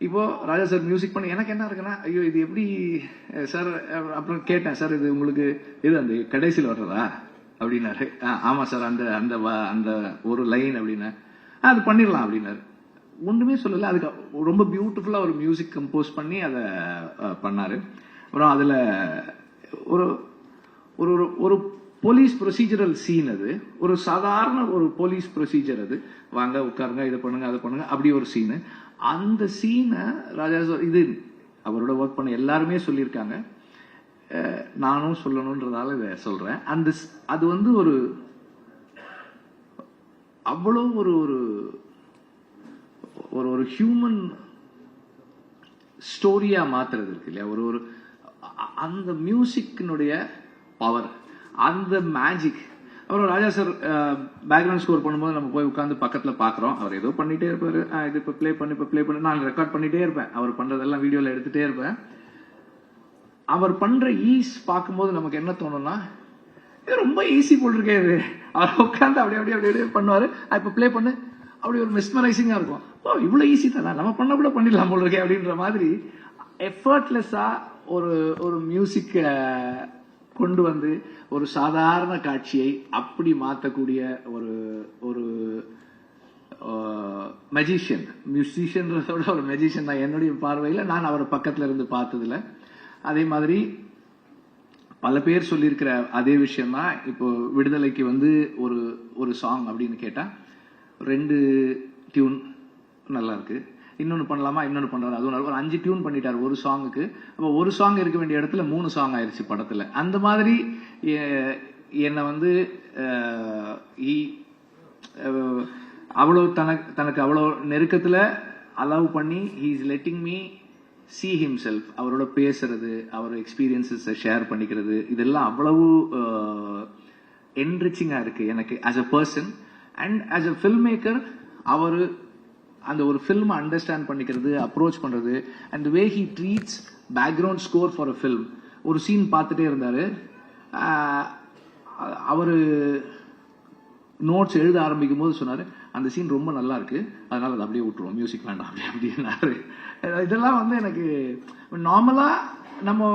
இப்போ ராஜா sir music பண்ணி எனக்கு என்ன இருக்குன்னா, ஐயோ இது எப்படி சார், அப்புறம் கேட்டேன், சார் இது உங்களுக்கு இது அந்த கடைசியில் வர்றதா அப்படின்னாரு. ஆமா சார், அந்த அந்த அந்த ஒரு லைன் அப்படின்னா அது பண்ணிடலாம் அப்படின்னாரு. ஒன்றுமே சொல்லல, அதுக்கு ரொம்ப பியூட்டிஃபுல்லா ஒரு மியூசிக் கம்போஸ் பண்ணி அதை பண்ணாரு. அப்புறம் அதுல ஒரு ஒரு ஒரு போலீஸ் ப்ரொசீஜரல் சீன், அது ஒரு சாதாரண ஒரு போலீஸ் ப்ரொசீஜர், அது வாங்க உட்காருங்க இதை பண்ணுங்க அதை பண்ணுங்க அப்படி ஒரு சீனு. அந்த சீனை ராஜா சார், இது அவரோட ஒர்க் பண்ண எல்லாருமே சொல்லியிருக்காங்க, நானும் சொல்லணும்ன்றதால இதை சொல்றேன். அந்த அது வந்து ஒரு அவ்வளோ ஒரு ஒரு ஒரு ஹியூமன் ஸ்டோரியா மாத்துறது இருக்கு இல்லையா, ஒரு ஒரு அந்த மியூசிக்கினுடைய பவர், அந்த மேஜிக். அப்புறம் ராஜா சார் பேக்ரவுண்ட் ஸ்கோர் பண்ணும்போது நம்ம போய் உட்காந்து பக்கத்துல பாக்குறோம், அவர் ஏதோ பண்ணிட்டே இருப்பாரு, இது இப்ப பிளே பண்ணி நான் ரெக்கார்ட் பண்ணிட்டே இருப்பேன், அவர் பண்றதெல்லாம் வீடியோல எடுத்துட்டே இருப்பேன். அவர் பண்ற ஈஸ் பார்க்கும்போது நமக்கு என்ன தோணும்னா, இது ரொம்ப ஈஸி போல் இருக்கே, இது அவர் உட்காந்து அப்படியே பண்ணுவாரு, இப்ப பிளே பண்ணு, அப்படி ஒரு மெஸ்மரைசிங்கா இருக்கும். ஓ இவ்வளவு ஈஸி தானே, நம்ம பண்ண கூட பண்ணிடலாம் போல் இருக்கே அப்படின்ற மாதிரி எஃபர்ட்லெஸ்ஸா ஒரு ஒரு மியூசிக் கொண்டு வந்து ஒரு சாதாரண காட்சியை அப்படி மாற்றக்கூடிய ஒரு ஒரு மியூசிஷியன்றதோட ஒரு மெஜிஷியன் தான் என்னுடைய பார்வையில், நான் அவர் பக்கத்துல இருந்து பார்த்ததுல. அதே மாதிரி பல பேர் சொல்லியிருக்கிற அதே விஷயம் தான். இப்போ விடுதலைக்கு வந்து ஒரு ஒரு சாங் அப்படின்னு கேட்டா 2 டியூன் நல்லா இருக்கு, இன்னொன்னு பண்ணலாமா, இன்னொன்னு பண்றாரு, அதுவும் ஒரு 5 டியூன் பண்ணிட்டாரு ஒரு சாங்குக்கு. அப்போ ஒரு சாங் இருக்க வேண்டிய இடத்துல 3 சாங் ஆயிருச்சு படத்துல. அந்த மாதிரி என்னை வந்து அவ்வளவு தனக்கு அவ்வளவு நெருக்கத்துல அலோவ் பண்ணி he is letting me see himself, அவரோட பேசுறது, அவர் எக்ஸ்பீரியன்சஸ் ஷேர் பண்ணிக்கிறது, இதெல்லாம் அவ்வளவு என்ரிச்சிங்கா இருக்கு எனக்கு as a person and as a filmmaker. அவரு அந்த ஒரு ஃபில்ம் அண்டர்ஸ்டாண்ட் பண்ணிக்கிறது, அப்ரோச் பண்றது, and the way he treats background score for a film. ஒரு சீன் பார்த்துட்டே இருந்தாரு, அவரு நோட்ஸ் எழுத ஆரம்பிக்கும் போது சொன்னாரு, அந்த சீன் ரொம்ப நல்லா இருக்கு, அதனால அதை அப்படியே விட்டுருவோம், மியூசிக் வேண்டாம் அப்படின்னாரு. இதெல்லாம் வந்து எனக்கு நார்மலா நம்ம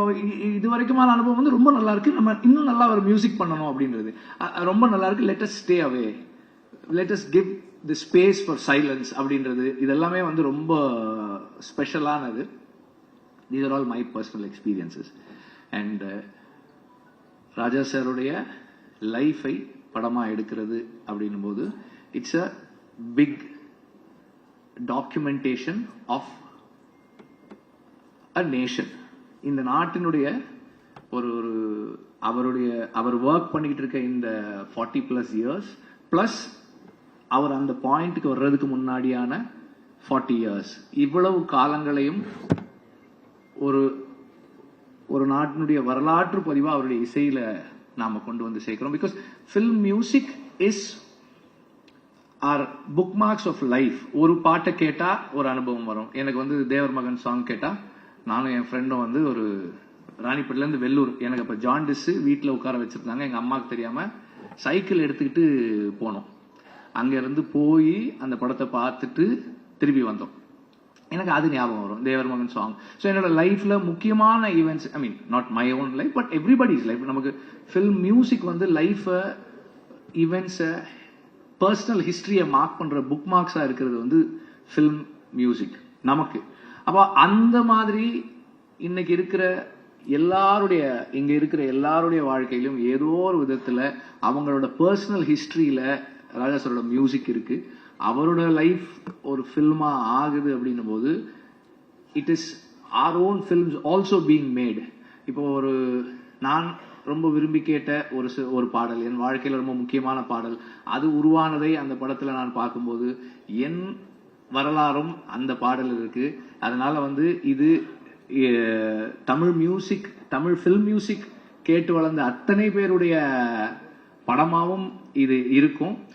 இது வரைக்குமான அனுபவம் வந்து ரொம்ப நல்லா இருக்கு, நம்ம இன்னும் நல்லா ஒரு மியூசிக் பண்ணணும் அப்படின்றது ரொம்ப நல்லா இருக்கு, let us stay away, let us give the space for silence அப்படின்றது, இதெல்லாமே வந்து ரொம்ப ஸ்பெஷலானது. These are all my personal experiences. And Raja சாருடைய லைஃபை படமா எடுக்கிறது அப்படின்னும் போது it's a big documentation of a nation. இந்த நாட்டினுடைய ஒரு ஒரு அவர் ஒர்க் பண்ணிக்கிட்டு இருக்க இந்த 40+ இயர்ஸ் பிளஸ் அவர் அந்த பாயிண்ட்க்கு வர்றதுக்கு முன்னாடியான 40 இயர்ஸ், இவ்வளவு காலங்களையும் ஒரு ஒரு நாட்டினுடைய வரலாற்று பதிவா அவருடைய இசையில நாம கொண்டு வந்து சேர்க்கிறோம். Because film music is are bookmarks of life. ஒரு பாட்டை கேட்டா ஒரு அனுபவம் வரும். எனக்கு வந்து தேவர் மகன் சாங் கேட்டா, நானும் என் ஃப்ரெண்டும் வந்து ஒரு ராணிப்பேட்டில இருந்து வெள்ளூர், எனக்கு அப்ப ஜாண்டிஸ், வீட்டுல உட்கார வச்சிருந்தாங்க, எங்க அம்மாவுக்கு தெரியாம சைக்கிள் எடுத்துக்கிட்டு போனோம். அங்க இருந்து போய் அந்த படத்தை பார்த்துட்டு திரும்பி வந்தோம். எனக்கு அது ஞாபகம் வரும், தேவர் மகன் சாங். ஸோ என்னோட லைஃப்ல முக்கியமான events, I mean not my own life but everybody's life, நமக்கு ஃபில்ம் மியூசிக் வந்து லைஃப் ஈவெண்ட்ஸை பர்சனல் ஹிஸ்டரியை மார்க் பண்ற புக் மார்க்ஸா இருக்கிறது வந்து ஃபில்ம் மியூசிக் நமக்கு. அப்போ அந்த மாதிரி இன்னைக்கு இருக்கிற எல்லாருடைய, இங்க இருக்கிற எல்லாருடைய வாழ்க்கையிலும் ஏதோ ஒரு விதத்துல அவங்களோட பர்சனல் ஹிஸ்டரியில ராஜா சாரோட மியூசிக் இருக்கு. அவரோட லைஃப் ஒரு ஃபில்மா ஆகுது அப்படின்னும் போது it is our own films also being made. இப்போ ஒரு நான் ரொம்ப விரும்பி கேட்ட ஒரு பாடல், என் வாழ்க்கையில ரொம்ப முக்கியமான பாடல், அது உருவானதை அந்த படத்துல நான் பார்க்கும்போது என் வரலாறும் அந்த பாடல் இருக்கு. அதனால வந்து இது Tamil music, Tamil film music கேட்டு வளர்ந்த அத்தனை பேருடைய படமாவும் இது இருக்கும்.